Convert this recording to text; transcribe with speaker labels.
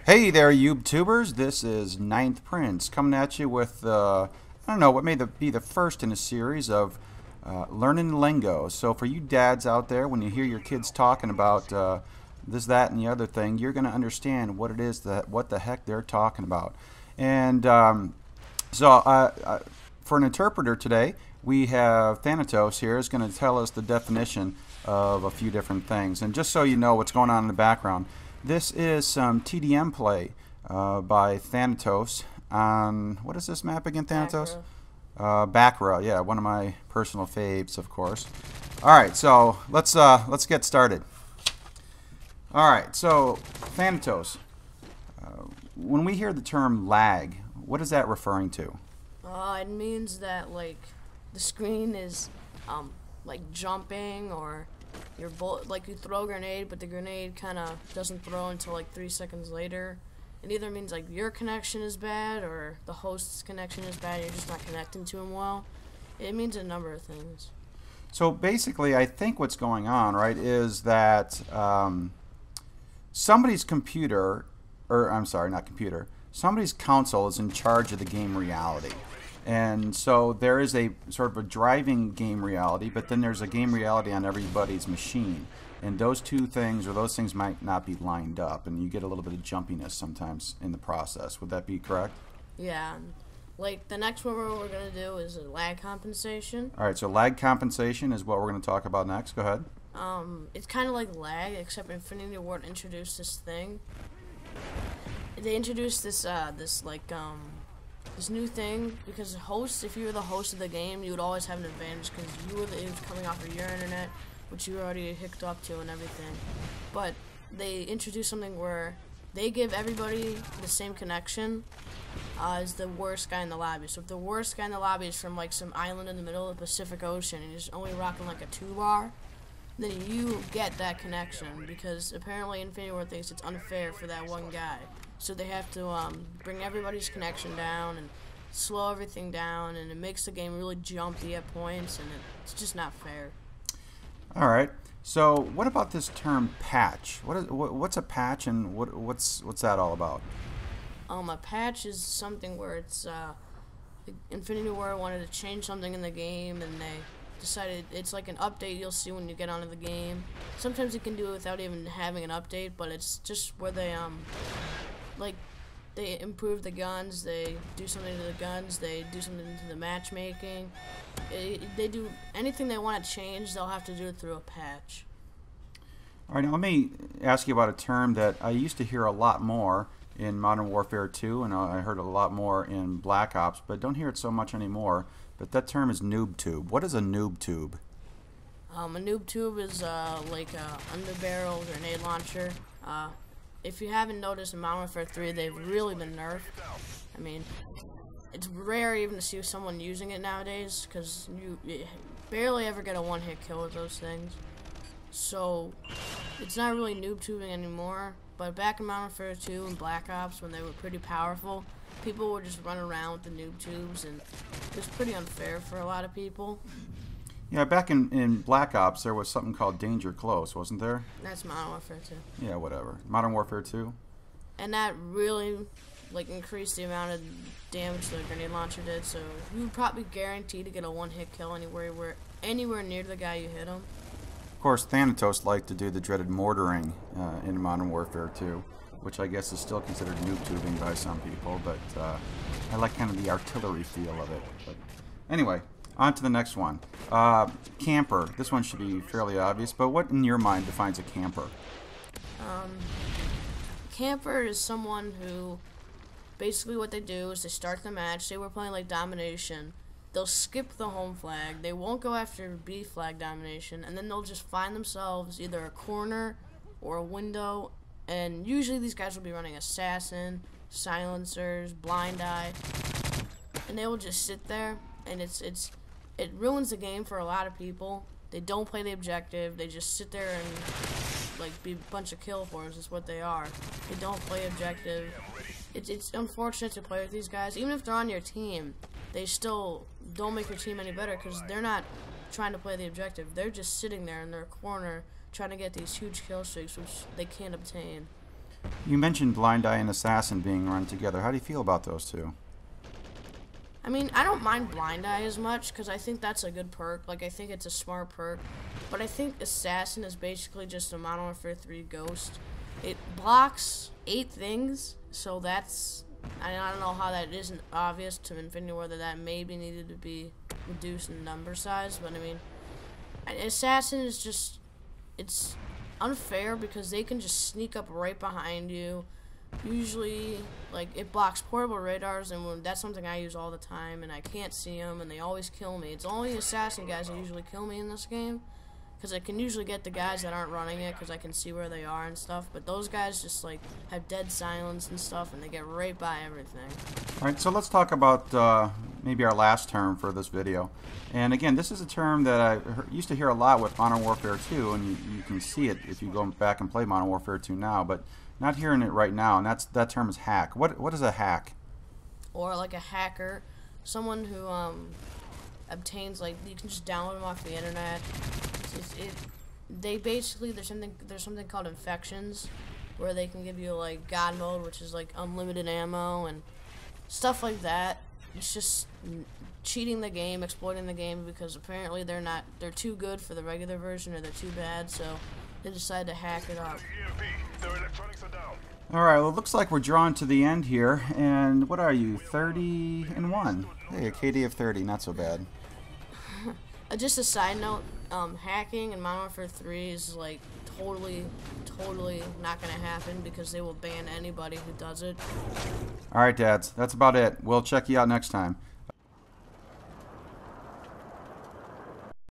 Speaker 1: Hey there, YouTubers. This is Ninth Prince coming at you with, I don't know, what may be the first in a series of learning lingo. So for you dads out there, when you hear your kids talking about this, that, and the other thing, you're going to understand what it is what the heck they're talking about. And for an interpreter today, we have Thanatos here is going to tell us the definition of a few different things. And just so you know what's going on in the background, this is some TDM play by Thanatos on, what is this map again, Thanatos? Bacra, yeah, one of my personal faves, of course. All right, so let's get started. All right, so Thanatos, when we hear the term lag, what is that referring to?
Speaker 2: It means that the screen is like jumping, or your like you throw a grenade, but the grenade kind of doesn't throw until like 3 seconds later. It either means like your connection is bad or the host's connection is bad. You're just not connecting to him well. It means a number of things.
Speaker 1: So basically, I think what's going on, right, is that somebody's computer, or I'm sorry, not computer, somebody's console is in charge of the game reality. And so there is a sort of a driving game reality, but then there's a game reality on everybody's machine. And those two things, or those things, might not be lined up, and you get a little bit of jumpiness sometimes in the process. Would that be correct?
Speaker 2: Yeah. Like the next one we're going to do is lag compensation.
Speaker 1: All right, so lag compensation is what we're going to talk about next. Go ahead.
Speaker 2: It's kind of like lag, except Infinity Ward introduced this thing. They introduced this this new thing, because hosts, if you were the host of the game, you would always have an advantage because it was coming off of your internet, which you were already hooked up to and everything. But they introduced something where they give everybody the same connection as the worst guy in the lobby. So if the worst guy in the lobby is from like some island in the middle of the Pacific Ocean and he's only rocking like a 2-bar, then you get that connection, because apparently Infinity Ward thinks it's unfair for that one guy. So they have to bring everybody's connection down and slow everything down, and it makes the game really jumpy at points, and it's just not fair.
Speaker 1: All right. So what about this term patch? What's a patch, and what's that all about?
Speaker 2: A patch is something where it's Infinity Ward wanted to change something in the game, and they decided it's like an update you'll see when you get onto the game. Sometimes you can do it without even having an update, but it's just where they they improve the guns, they do something to the guns, they do something to the matchmaking. They do anything they want to change, they'll have to do it through a patch.
Speaker 1: All right, now let me ask you about a term that I used to hear a lot more in Modern Warfare 2, and I heard a lot more in Black Ops, but don't hear it so much anymore. But that term is noob tube. What is a noob tube?
Speaker 2: A noob tube is like a underbarrel grenade launcher. If you haven't noticed, in Modern Warfare 3, they've really been nerfed. I mean, it's rare even to see someone using it nowadays, because you barely ever get a one-hit kill with those things. So, it's not really noob tubing anymore. But back in Modern Warfare 2 and Black Ops, when they were pretty powerful, people would just run around with the noob tubes, and it was pretty unfair for a lot of people.
Speaker 1: Yeah, back in Black Ops, there was something called Danger Close, wasn't there?
Speaker 2: That's Modern Warfare 2.
Speaker 1: Yeah, whatever. Modern Warfare 2?
Speaker 2: And that really, increased the amount of damage the grenade launcher did, so you would probably guarantee to get a one-hit kill anywhere near the guy you hit him.
Speaker 1: Of course, Thanatos liked to do the dreaded mortaring in Modern Warfare 2, which I guess is still considered noob tubing by some people, but I like kind of the artillery feel of it. But anyway, on to the next one. Camper. This one should be fairly obvious, but what in your mind defines a camper?
Speaker 2: Camper is someone who, basically what they do is they start the match, say we're playing like domination, they'll skip the home flag, they won't go after B flag domination, and then they'll just find themselves either a corner or a window, and usually these guys will be running assassin, silencers, blind eye, and they will just sit there, and it ruins the game for a lot of people. They don't play the objective, they just sit there and be a bunch of kill whores is what they are. They don't play objective. It's unfortunate to play with these guys. Even if they're on your team, they still don't make your team any better, because they're not trying to play the objective. They're just sitting there in their corner trying to get these huge kill streaks, which they can't obtain.
Speaker 1: You mentioned Blind Eye and Assassin being run together. How do you feel about those two?
Speaker 2: I mean, I don't mind Blind Eye as much because I think that's a good perk. Like, I think it's a smart perk. But I think Assassin is basically just a Modern Warfare 3 ghost. It blocks 8 things, so that's... I don't know how that isn't obvious to Infinity War that that maybe needed to be reduced in number size, but I mean, Assassin is just... It's unfair because they can just sneak up right behind you. Usually, like, it blocks portable radars, and that's something I use all the time, and I can't see them, and they always kill me. It's only Assassin guys that usually kill me in this game, because I can usually get the guys that aren't running it, because I can see where they are and stuff, but those guys just, like, have dead silence and stuff, and they get right by everything.
Speaker 1: Alright, so let's talk about maybe our last term for this video. And again, this is a term that I used to hear a lot with Modern Warfare 2, and you can see it if you go back and play Modern Warfare 2 now, but not hearing it right now, and that term is hack. What is a hack?
Speaker 2: Or like a hacker, someone who obtains, like, you can just download them off the internet. They basically, there's something called infections, where they can give you like God mode, which is like unlimited ammo and stuff like that. It's just cheating the game, exploiting the game, because apparently they're too good for the regular version, or they're too bad, so they decide to hack it up.
Speaker 1: Alright, well, it looks like we're drawn to the end here, and what are you, 30-1? Hey, a KD of 30, not so bad.
Speaker 2: Just a side note, hacking in Modern Warfare 3 is like totally not gonna happen because they will ban anybody who does it.
Speaker 1: Alright, dads, that's about it. We'll check you out next time.